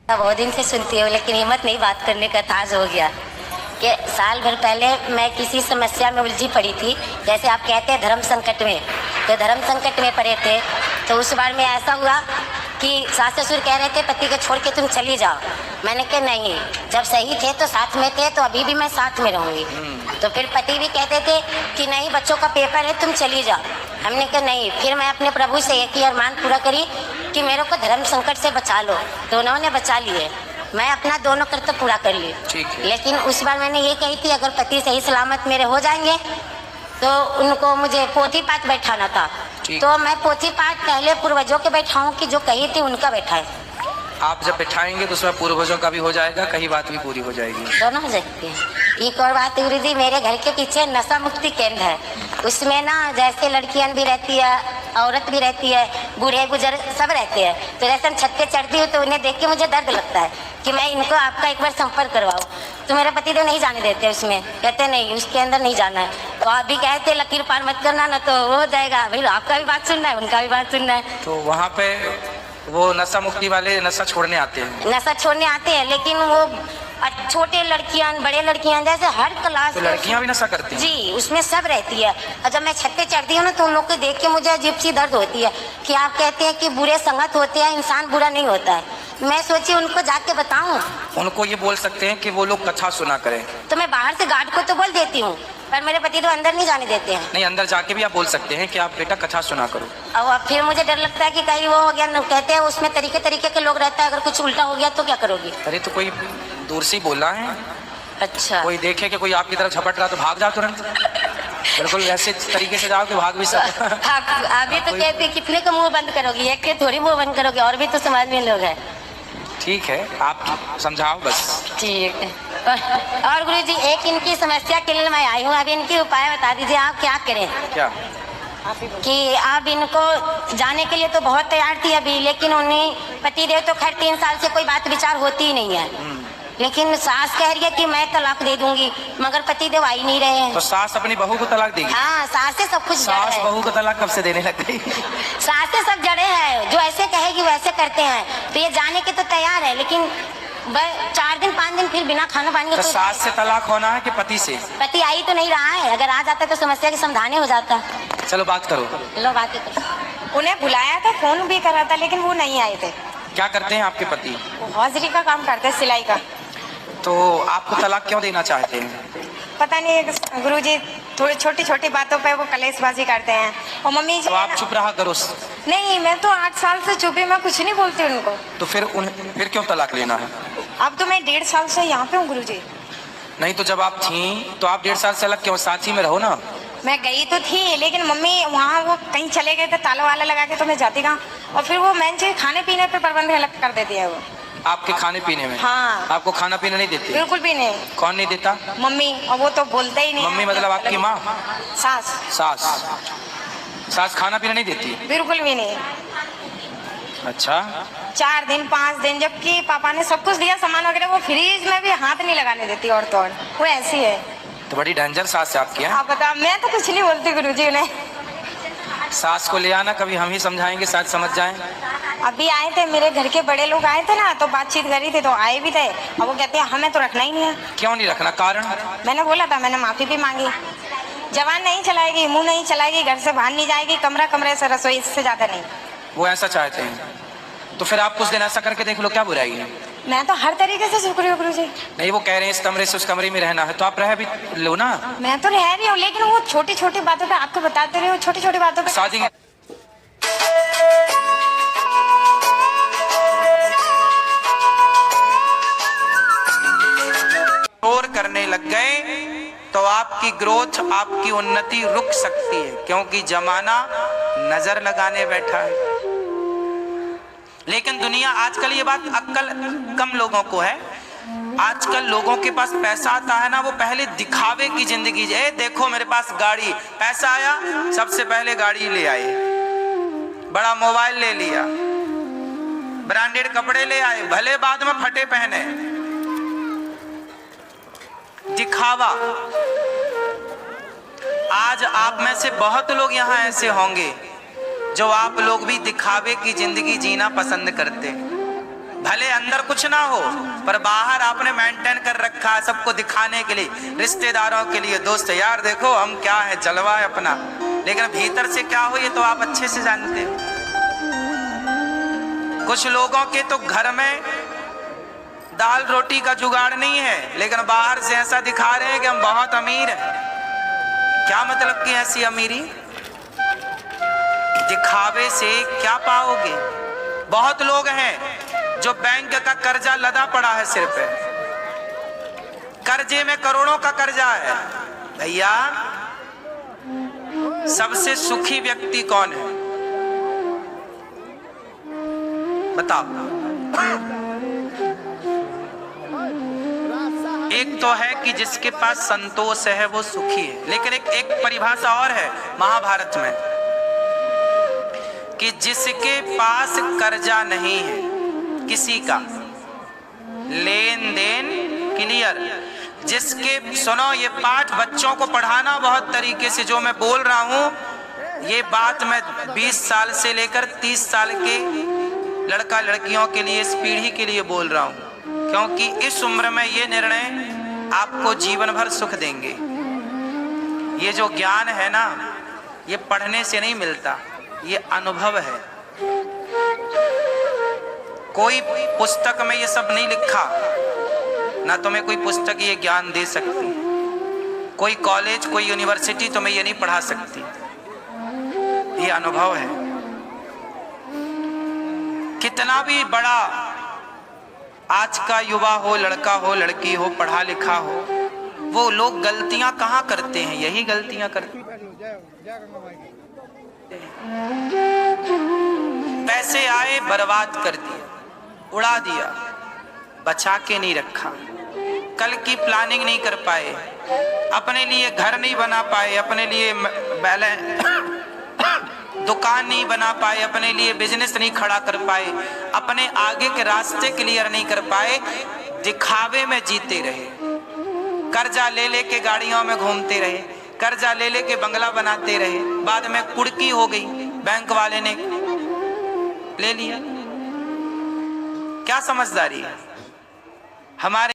बहुत दिन से सुनती हूँ लेकिन हिम्मत नहीं बात करने का, ताज हो गया कि साल भर पहले मैं किसी समस्या में उलझी पड़ी थी। जैसे आप कहते हैं धर्म संकट में, तो धर्म संकट में पड़े थे। तो उस बार में ऐसा हुआ कि सास ससुर कह रहे थे पति को छोड़ के तुम चली जाओ। मैंने कहा नहीं, जब सही थे तो साथ में थे, तो अभी भी मैं साथ में रहूँगी। तो फिर पति भी कहते थे कि नहीं, बच्चों का पेपर है, तुम चली जाओ। हमने कहा नहीं। फिर मैं अपने प्रभु से एक ही अरमान पूरा करी कि मेरे को धर्म संकट से बचा लो। तो उन्होंने बचा लिए, मैं अपना दोनों कर्तव्य पूरा कर ली। लेकिन उस बार मैंने ये कही थी अगर पति सही सलामत मेरे हो जाएंगे तो उनको मुझे पोथी पाठ बैठाना था। तो मैं पोथी पाठ पहले पूर्वजों के बैठाऊँ कि जो कही थी उनका बैठाए। आप जब बैठाएंगे तो उसमें पूर्वजों का भी हो जाएगा, कहीं बात भी पूरी हो जाएगी, दोनों हो जाती है। एक और बात गुरु जी, मेरे घर के पीछे नशा मुक्ति केंद्र है। उसमें ना जैसे लड़कियां भी रहती है, औरत भी रहती है, बूढ़े गुजर सब रहते हैं। तो जैसे हम छत पे चढ़ती हूँ तो उन्हें देख के मुझे दर्द लगता है कि मैं इनको आपका एक बार संपर्क करवाऊँ। तो मेरे पति तो नहीं जाने देते उसमें, कहते नहीं उसके अंदर नहीं जाना है। तो आप भी कहते लकीर पार मत करना ना, तो वो हो जाएगा। भाई आपका भी बात सुनना है, उनका भी बात सुनना है। तो वहाँ पे वो नशा मुक्ति वाले नशा छोड़ने आते हैं, नशा छोड़ने आते हैं, लेकिन वो छोटे लड़कियां, बड़े लड़कियां, जैसे हर क्लास। तो लड़कियां भी नशा करती हैं जी, उसमें सब रहती है। और जब मैं छत पे चढ़ती हूँ ना तो उन लोग को देख के मुझे अजीब सी दर्द होती है कि आप कहते हैं कि बुरे संगत होते हैं, इंसान बुरा नहीं होता है। मैं सोची उनको जाके बताऊं। उनको ये बोल सकते हैं कि वो लोग कथा सुना करें। तो मैं बाहर से गार्ड को तो बोल देती हूँ, पर मेरे पति तो अंदर नहीं जाने देते हैं। नहीं, अंदर जाके भी आप बोल सकते हैं कि आप बेटा कथा सुना करो। और फिर मुझे डर लगता है कि कहीं वो हो गया। कहते हैं उसमें तरीके तरीके के लोग रहता है, अगर कुछ उल्टा हो गया तो क्या करोगी? अरे तो कोई दूर से बोलना है। अच्छा, कोई देखे कि कोई आपकी तरफ झपट रहा तो भाग जाओ तुरंत। बिल्कुल ऐसे तरीके से जाओ कि भाग भी सकते। अभी तो कहते कितने का मुंह बंद करोगी, एक के थोड़ी मुंह बंद करोगे, और भी तो समाज में लोग हैं। ठीक है, आप समझाओ बस। ठीक है। और गुरु जी, एक इनकी समस्या के लिए मैं आई हूँ, अभी इनकी उपाय बता दीजिए, आप क्या करें? क्या? कि आप इनको जाने के लिए तो बहुत तैयार थी अभी, लेकिन उन्हें पति देव तो खैर 3 साल से कोई बात विचार होती ही नहीं है। लेकिन सास कह रही है कि मैं तलाक दे दूंगी, मगर पति देव आ ही नहीं रहे हैं। तो सास अपनी बहू को तलाक देगी? हाँ, सास से सब कुछ जड़ सास है। बहू को तलाक कब से देने लग गई? सास से सब जड़े हैं, जो ऐसे कहेगी वैसे करते हैं। तो ये जाने के तो तैयार है, लेकिन 4 दिन 5 दिन फिर बिना खाना पानी के। तो सास से तलाक होना है कि पति से? पति आ ही तो नहीं रहा है, अगर आ जाता तो समस्या के समाधान हो जाता। चलो बात करो। लो बात करो। उन्हें बुलाया था, फोन भी करा था, लेकिन वो नहीं आए थे। क्या करते हैं आपके पति? वो हौजरी का काम करते हैं, सिलाई का। तो आपको तलाक क्यों देना चाहते हैं? पता नहीं गुरुजी, थोड़ी छोटी छोटी बातों पे वो कलेशबाजी करते हैं। और मम्मी जी, तो आप चुप रहा करो। नहीं, मैं तो 8 साल से चुप ही, मैं कुछ नहीं बोलती उनको। तो फिर क्यों तलाक लेना है? अब तो मैं 1.5 साल से यहाँ पे हूँ गुरुजी। नहीं तो जब आप थी तो आप 1.5 साल से अलग क्यों? साथ ही में रहो ना। मैं गई तो थी, लेकिन मम्मी वहाँ वो कहीं चले गए थे, ताला वाला लगा के, तो मैं जाती कहाँ। और फिर वो मेन चीज खाने पीने पे प्रबंध अलग कर देती है वो। आपके खाने पीने में? हाँ। आपको खाना पीना नहीं देते? बिल्कुल भी नहीं। कौन नहीं देता? मम्मी। और वो तो बोलते ही नहीं। मम्मी मतलब आपकी माँ? सास। सास खाना पीना नहीं देती? बिल्कुल भी नहीं। अच्छा। 4 दिन 5 दिन, जबकि पापा ने सब कुछ दिया, सामान वगैरह, वो फ्रीज में भी हाथ नहीं लगाने देती। और तो और वो ऐसी है। तो बड़ी डेंजर सास है आपकी। आप बताओ, मैं तो कुछ नहीं बोलती गुरुजी उन्हें। सास को ले आना, कभी हम ही समझाएंगे, शायद समझ जाएं। अभी आए थे, मेरे घर के बड़े लोग आए थे ना, तो बातचीत करी थी, तो आए भी थे। और वो कहते हैं हमें तो रखना ही नहीं है। क्यों नहीं रखना? कारण? मैंने बोला था, मैंने माफी भी मांगी। जवान नहीं चलाएगी, मुंह नहीं चलाएगी, घर से बाहर नहीं जाएगी, कमरे से रसोई, इससे ज्यादा नहीं। वो ऐसा चाहते हैं तो फिर आप कुछ दिन ऐसा करके देख लो, क्या बुराई है? मैं तो हर तरीके से शुक्रिया हूँ गुरुजी। नहीं, वो कह रहे हैं इस कमरे से उस कमरे में रहना है, तो आप रह भी लो ना। मैं तो रह रही हूँ, लेकिन वो छोटी छोटी बातों पे आपको बताते रहे हो, छोटी छोटी बातों पे शादी और करने लग गए तो आपकी ग्रोथ, आपकी उन्नति रुक सकती है, क्योंकि जमाना नजर लगाने बैठा है। लेकिन दुनिया आजकल, ये बात अक्ल कम लोगों को है, आजकल लोगों के पास पैसा आता है ना, वो पहले दिखावे की जिंदगी। ए देखो मेरे पास गाड़ी, पैसा आया सबसे पहले गाड़ी ले आए, बड़ा मोबाइल ले लिया, ब्रांडेड कपड़े ले आए, भले बाद में फटे पहने। दिखावा। आज आप में से बहुत लोग यहाँ ऐसे होंगे जो आप लोग भी दिखावे की जिंदगी जीना पसंद करते। भले अंदर कुछ ना हो पर बाहर आपने मेंटेन कर रखा है सबको दिखाने के लिए, रिश्तेदारों के लिए, दोस्त यार देखो हम क्या है, जलवा है अपना, लेकिन भीतर से क्या हो ये तो आप अच्छे से जानते हो। कुछ लोगों के तो घर में दाल रोटी का जुगाड़ नहीं है, लेकिन बाहर से ऐसा दिखा रहे हैं कि हम बहुत अमीर हैं। क्या मतलब कि ऐसी अमीरी? दिखावे से क्या पाओगे? बहुत लोग हैं जो बैंक का कर्जा लदा पड़ा है सिर पे, कर्जे में करोड़ों का कर्जा है। भैया सबसे सुखी व्यक्ति कौन है बताओ? एक तो है कि जिसके पास संतोष है वो सुखी है, लेकिन एक परिभाषा और है महाभारत में कि जिसके पास कर्जा नहीं है किसी का, लेन देन क्लियर, जिसके, सुनो ये पाठ बच्चों को पढ़ाना बहुत तरीके से, जो मैं बोल रहा हूं ये बात मैं 20 साल से लेकर 30 साल के लड़का लड़कियों के लिए, इस पीढ़ी के लिए बोल रहा हूं, क्योंकि इस उम्र में ये निर्णय आपको जीवन भर सुख देंगे। ये जो ज्ञान है ना ये पढ़ने से नहीं मिलता, ये अनुभव है। कोई पुस्तक में ये सब नहीं लिखा ना, तुम्हें कोई पुस्तक ये ज्ञान दे सकती, कोई कॉलेज कोई यूनिवर्सिटी तुम्हें ये नहीं पढ़ा सकती, ये अनुभव है। कितना भी बड़ा आज का युवा हो, लड़का हो लड़की हो, पढ़ा लिखा हो, वो लोग गलतियां कहाँ करते हैं? यही गलतियां करते हैं। पैसे आए बर्बाद कर दिया, उड़ा दिया, बचा के नहीं रखा, कल की प्लानिंग नहीं कर पाए, अपने लिए घर नहीं बना पाए, अपने लिए दुकान नहीं बना पाए, अपने लिए बिजनेस नहीं खड़ा कर पाए, अपने आगे के रास्ते क्लियर नहीं कर पाए, दिखावे में जीते रहे, कर्जा ले लेके गाड़ियों में घूमते रहे, कर्जा ले लेके बंगला बनाते रहे, बाद में कुड़की हो गई, बैंक वाले ने ले लिया। क्या समझदारी है हमारे